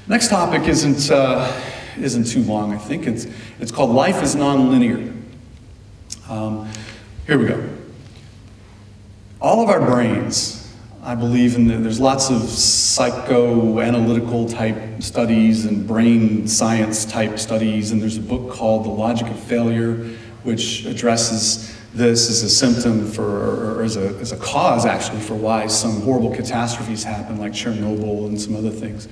Next topic isn't too long, I think. It's called Life is Nonlinear. Here we go. All of our brains, I believe there's lots of psychoanalytical type studies and brain science type studies, and there's a book called The Logic of Failure, which addresses this as a symptom or as a cause, actually, for why some horrible catastrophes happen, like Chernobyl and some other things,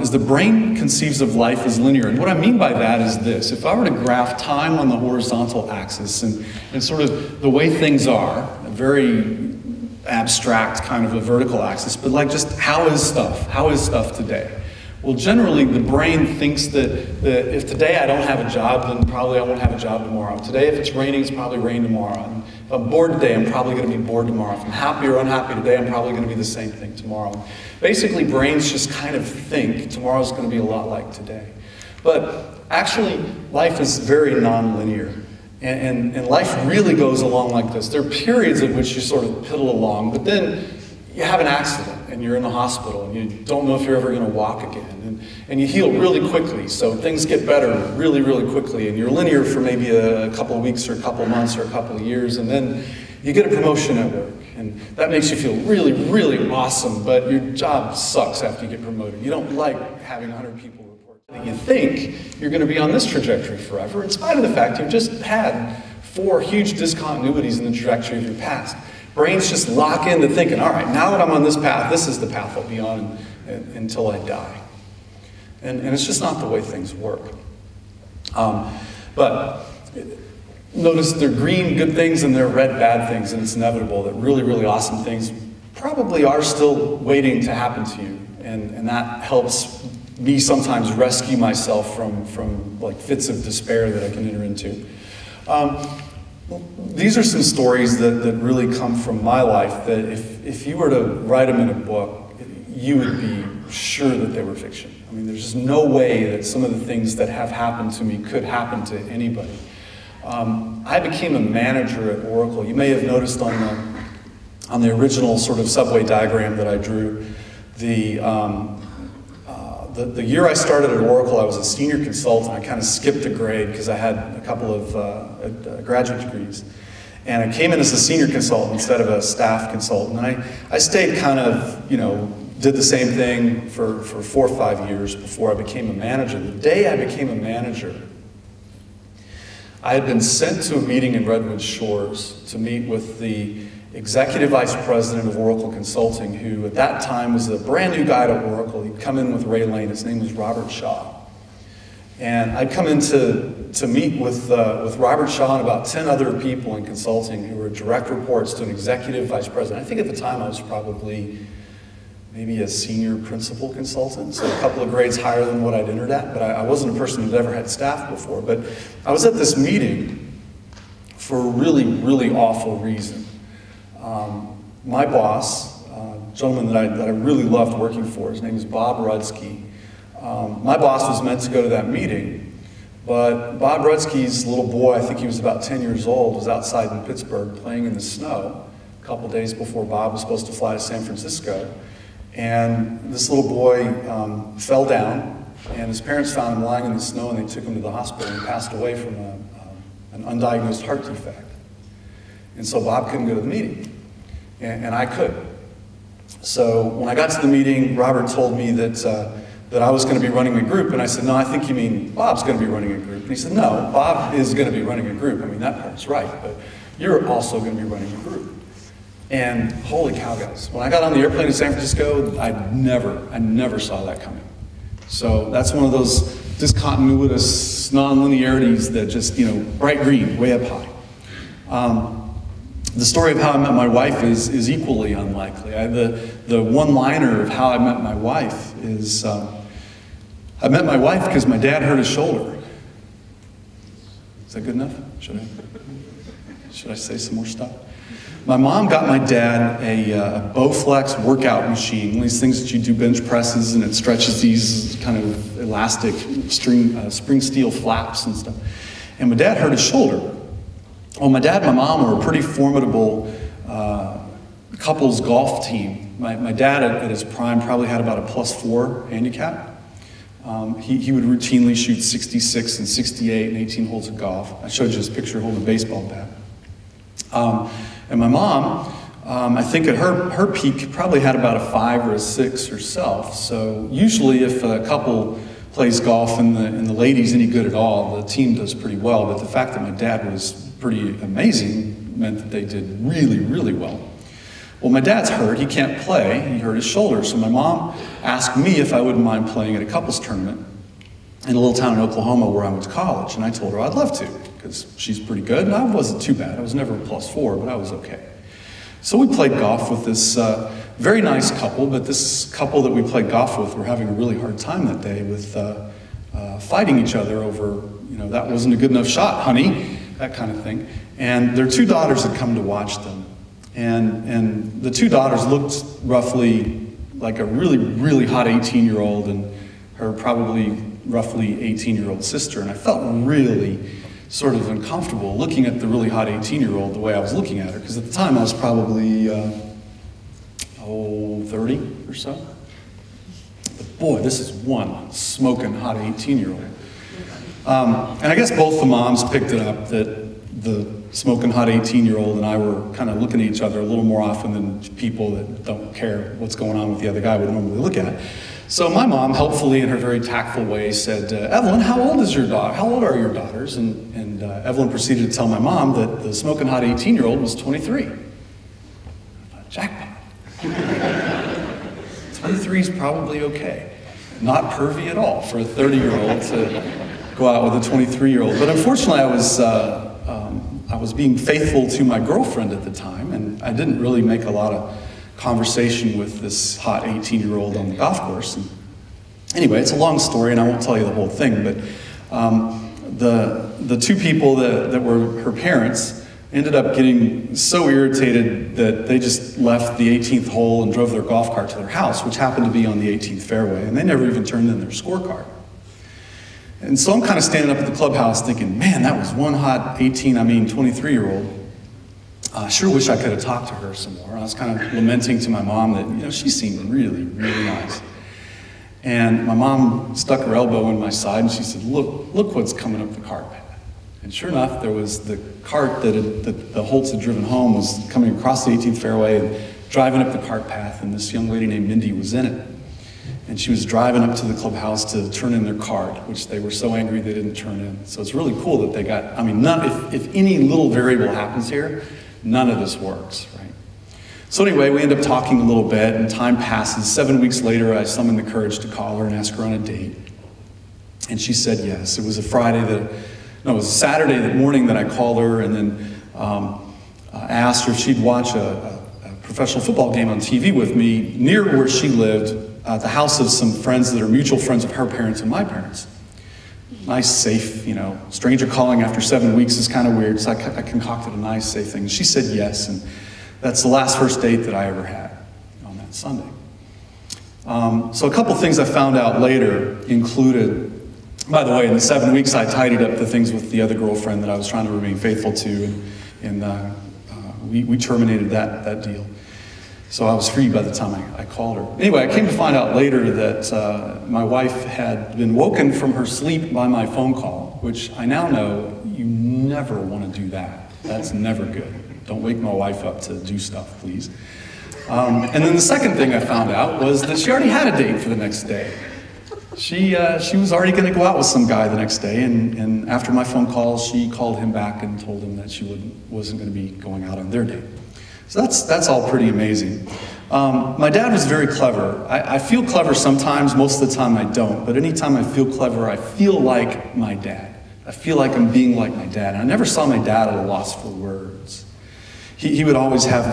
is the brain conceives of life as linear. And what I mean by that is this: if I were to graph time on the horizontal axis and sort of the way things are, a very abstract kind of a vertical axis, but like just how is stuff today? Well, generally, the brain thinks that if today I don't have a job, then probably I won't have a job tomorrow. Today, if it's raining, it's probably rain tomorrow. And if I'm bored today, I'm probably going to be bored tomorrow. If I'm happy or unhappy today, I'm probably going to be the same thing tomorrow. Basically, brains just kind of think tomorrow's going to be a lot like today. But actually, life is very nonlinear. And life really goes along like this. There are periods at which you sort of piddle along, but then you have an accident and you're in the hospital and you don't know if you're ever going to walk again. And you heal really quickly, so things get better really, really quickly. And you're linear for maybe a couple of weeks or a couple of months or a couple of years, and then you get a promotion at work. And that makes you feel really, really awesome, but your job sucks after you get promoted. You don't like having 100 people report. You think you're going to be on this trajectory forever, in spite of the fact you've just had 4 huge discontinuities in the trajectory of your past. Brains just lock into thinking, all right, now that I'm on this path, this is the path I'll be on until I die. And it's just not the way things work. But notice they're green good things and they're red bad things, and it's inevitable that really, really awesome things probably are still waiting to happen to you. And that helps me sometimes rescue myself from like fits of despair that I can enter into. These are some stories that really come from my life that if you were to write them in a book, you would be sure that they were fiction. I mean, there's just no way that some of the things that have happened to me could happen to anybody. I became a manager at Oracle. You may have noticed on the original sort of subway diagram that I drew, the year I started at Oracle, I was a senior consultant. I kind of skipped a grade because I had a couple of graduate degrees. And I came in as a senior consultant instead of a staff consultant. And I stayed kind of, did the same thing for 4 or 5 years before I became a manager. The day I became a manager, I had been sent to a meeting in Redwood Shores to meet with the executive vice president of Oracle Consulting, who at that time was a brand new guy to Oracle. He'd come in with Ray Lane. His name was Robert Shaw. And I'd come in to meet with Robert Shaw and about 10 other people in consulting who were direct reports to an executive vice president. I think at the time I was probably maybe a senior principal consultant, so a couple of grades higher than what I'd entered at, but I wasn't a person who'd ever had staff before. But I was at this meeting for a really, really awful reason. My boss, a gentleman that I really loved working for, his name is Bob Rudsky. My boss was meant to go to that meeting, but Bob Rudsky's little boy, I think he was about 10 years old, was outside in Pittsburgh playing in the snow a couple days before Bob was supposed to fly to San Francisco. And this little boy fell down, and his parents found him lying in the snow, and they took him to the hospital and passed away from an undiagnosed heart defect. And so Bob couldn't go to the meeting, and I could. So when I got to the meeting, Robert told me that I was going to be running a group, and I said, no, I think you mean Bob's going to be running a group. And he said, no, Bob is going to be running a group. I mean, that part's right, but you're also going to be running a group. And holy cow, guys, when I got on the airplane to San Francisco, I never saw that coming. So that's one of those discontinuitous nonlinearities that just, bright green, way up high. The story of how I met my wife is equally unlikely. The one-liner of how I met my wife is, I met my wife because my dad hurt his shoulder. Is that good enough? Should I say some more stuff? My mom got my dad a Bowflex workout machine, one of these things that you do bench presses and it stretches these kind of elastic spring steel flaps and stuff. And my dad hurt his shoulder. Well, my dad and my mom were a pretty formidable couples golf team. My dad at his prime probably had about a +4 handicap. He would routinely shoot 66 and 68 and 18 holes of golf. I showed you his picture holding a baseball bat. And my mom, I think at her peak, probably had about a 5 or a 6 herself. So usually if a couple plays golf and the lady's any good at all, the team does pretty well. But the fact that my dad was pretty amazing meant that they did really, really well. Well, my dad's hurt. He can't play. He hurt his shoulder. So my mom asked me if I wouldn't mind playing at a couples tournament in a little town in Oklahoma where I went to college. And I told her I'd love to, because she's pretty good. And I wasn't too bad. I was never a +4, but I was okay. So we played golf with this very nice couple, but this couple that we played golf with were having a really hard time that day with fighting each other over, that wasn't a good enough shot, honey, that kind of thing. And their 2 daughters had come to watch them. And the 2 daughters looked roughly like a really, really hot 18-year-old and her probably roughly 18-year-old sister. And I felt really sort of uncomfortable looking at the really hot 18-year-old the way I was looking at her, because at the time I was probably, 30 or so. But boy, this is one smoking hot 18-year-old. And I guess both the moms picked it up that the smoking hot 18-year-old and I were kind of looking at each other a little more often than people that don't care what's going on with the other guy would normally look at. So my mom, helpfully in her very tactful way, said, Evelyn, how old is your daughter? How old are your daughters? And Evelyn proceeded to tell my mom that the smoking hot 18-year-old was 23. I thought, jackpot. 23 is probably okay. Not pervy at all for a 30-year-old to go out with a 23-year-old. But unfortunately, I was being faithful to my girlfriend at the time, and I didn't really make a lot of conversation with this hot 18-year-old on the golf course. And anyway, it's a long story, and I won't tell you the whole thing, but the 2 people that were her parents ended up getting so irritated that they just left the 18th hole and drove their golf cart to their house, which happened to be on the 18th fairway, and they never even turned in their scorecard. And so I'm kind of standing up at the clubhouse thinking, man, that was one hot 23-year-old. I sure wish I could have talked to her some more. I was kind of lamenting to my mom that, she seemed really, really nice. And my mom stuck her elbow in my side and she said, look what's coming up the cart path. And sure enough, there was the cart that the Holtz had driven home was coming across the 18th fairway and driving up the cart path, and this young lady named Mindy was in it. And she was driving up to the clubhouse to turn in their card, which they were so angry they didn't turn in. So it's really cool that they got, if any little variable happens here, none of this works, right? So anyway, we end up talking a little bit, and time passes. 7 weeks later, I summoned the courage to call her and ask her on a date. And she said yes. It was a Saturday that morning that I called her, and then I asked her if she'd watch a professional football game on TV with me near where she lived, at the house of some friends that are mutual friends of her parents and my parents. Nice, safe, stranger calling after 7 weeks is kind of weird, so I concocted a nice, safe thing. She said yes, and that's the last first date that I ever had on that Sunday. So a couple things I found out later included, by the way, in the 7 weeks I tidied up the things with the other girlfriend that I was trying to remain faithful to, and we terminated that deal. So I was free by the time I called her. Anyway, I came to find out later that my wife had been woken from her sleep by my phone call, which I now know you never want to do that. That's never good. Don't wake my wife up to do stuff, please. And then the second thing I found out was that she already had a date for the next day. She was already going to go out with some guy the next day, and after my phone call, she called him back and told him that she wasn't going to be going out on their date. So that's all pretty amazing. My dad was very clever. I feel clever sometimes, most of the time I don't, but anytime I feel clever, I feel like my dad. I feel like I'm being like my dad. And I never saw my dad at a loss for words. He would always have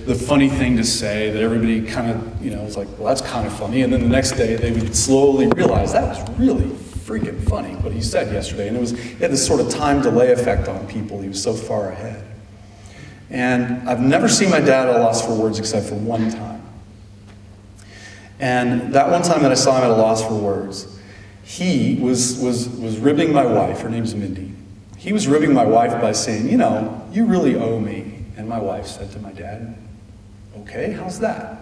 the funny thing to say that everybody kind of, was like, well, that's kind of funny. And then the next day they would slowly realize that was really freaking funny what he said yesterday. And he had this sort of time delay effect on people. He was so far ahead. And I've never seen my dad at a loss for words except for one time. And that one time that I saw him at a loss for words, he was ribbing my wife. Her name's Mindy. He was ribbing my wife by saying, you really owe me. And my wife said to my dad, okay, how's that?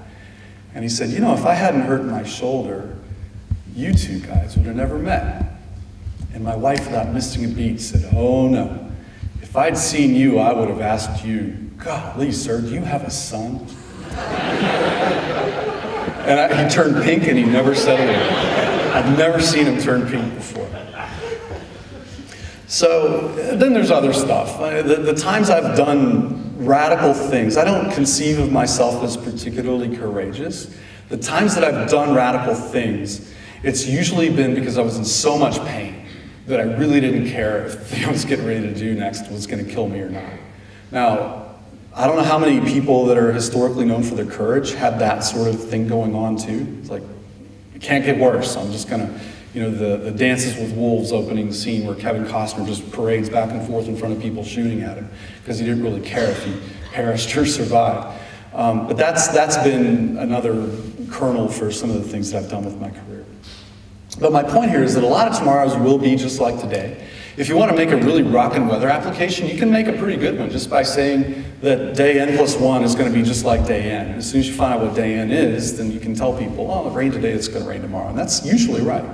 And he said, if I hadn't hurt my shoulder, you two guys would have never met. And my wife, without missing a beat, said, oh no, if I'd seen you, I would have asked you, golly, sir, do you have a son? And he turned pink and he never said a word. I've never seen him turn pink before. So then there's other stuff. The times I've done radical things, I don't conceive of myself as particularly courageous. The times that I've done radical things, it's usually been because I was in so much pain that I really didn't care if the thing I was getting ready to do next was going to kill me or not. Now, I don't know how many people that are historically known for their courage had that sort of thing going on too. It's like, it can't get worse. I'm just going to, you know, the Dances with Wolves opening scene where Kevin Costner just parades back and forth in front of people shooting at him because he didn't really care if he perished or survived. But that's been another kernel for some of the things that I've done with my career. But my point here is that a lot of tomorrows will be just like today. If you want to make a really rockin' weather application, you can make a pretty good one just by saying that day n plus 1 is going to be just like day n. As soon as you find out what day n is, then you can tell people, oh, it rained today, it's going to rain tomorrow. And that's usually right.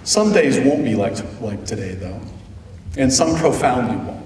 Some days won't be like today, though. And some profoundly won't.